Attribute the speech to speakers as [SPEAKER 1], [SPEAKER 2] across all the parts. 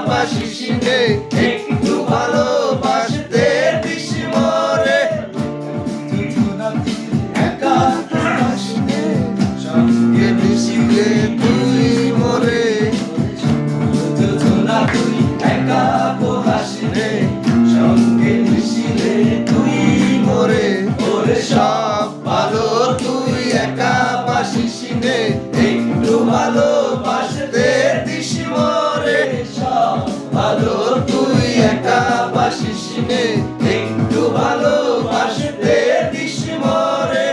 [SPEAKER 1] বাসিস নে, একটু ভালোবাসতে দিস মরে। একা বাসিস নে, সঙ্গে মিশিলে তুই মরে। তুই একা বাসিস নে, সঙ্গে মিশিলে তুই মরে। ওরে সব ভালো তুই একা বাসিস নে, একটু ভালোবাসতে দিস মরে। সব ভালো তুই একা বাসিস নে, একটু ভালোবাসতে দিস মরে।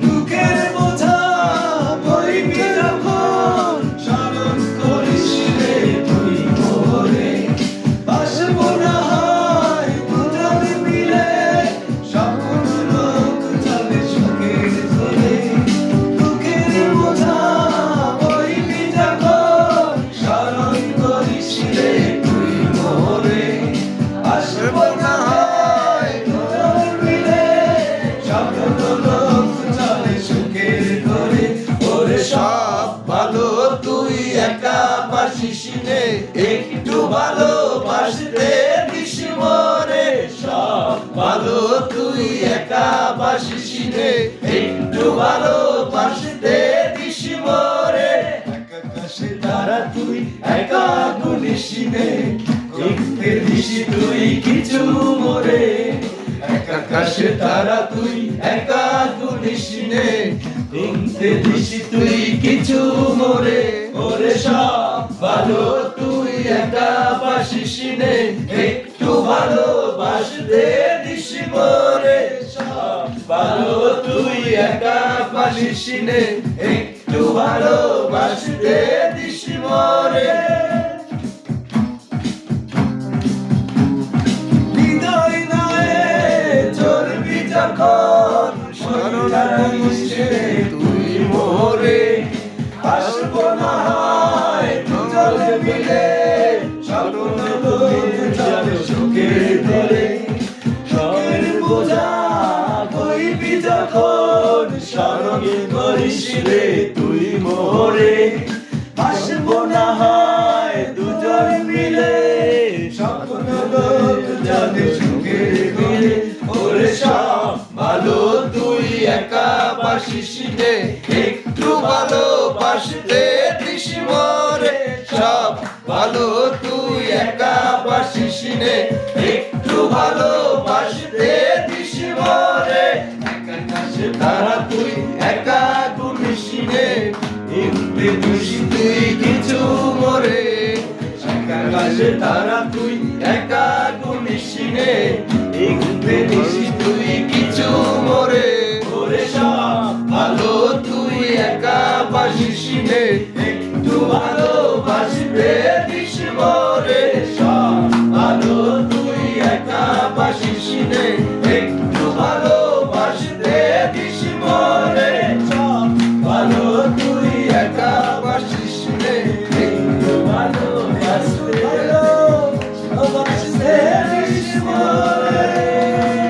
[SPEAKER 1] দুঃখের বোঝা বইবি যখন, স্মরণ করিস রে তুই মোরে। বাসবো না হয় দুজনে মিলে, সকল লোক চলে সুখের ধরে। দুঃখের বোঝা বইবি যখন, স্মরণ করিস রে তুই মোরে। বাসবো না হয় দুজনে মিলে, সকল লোক চলে সুখের ধরে। ওরে সব ভালো তুই একা বাসিস নে, একটু ভালোবাসতে দিস মরে। সব ভালো তুই একা বাসিস নে, একটু ভালোবাসতে দিস মরে। আকাশে তারা তুই একা গুনিস নে, দেখতে দিস তুই কিছু মরে। আকাশে তারা তুই একা গুনিস নে, দেখতে দিস তুই কিছু মরে। ওরে সব ভালো তুই একা বাসিস নে, একটু ভালোবাসতে দিস মরে। সব ভালো তুই একা বাসিস নে, একটু ভালোবাসতে দিস মরে। হৃদয় নয়ে চলবি যখন, স্মরণ করিস রে তুই মোরে। আসবো না হয় দুজনে মিলে, সকল লোক চলে সুখের ধরে। সুখের বোঝা বইবি যখন, স্মরণ করিস রে তুই মোরে। আসবো না হয় দুজনে মিলে, সকল লোক চলে সুখের ধরে। ওরে সব ভালো তুই একা বাসিস নে, একটু ভালোবাসতে দিস মরে। সব ভালো তুই একা বাসিস নে, একটু ভালোবাসতে দিস মরে। আকাশে তারা তুই একা গুনিস নে, দেখতে দিস তুই কিছু মরে। আকাশে তারা তুই একা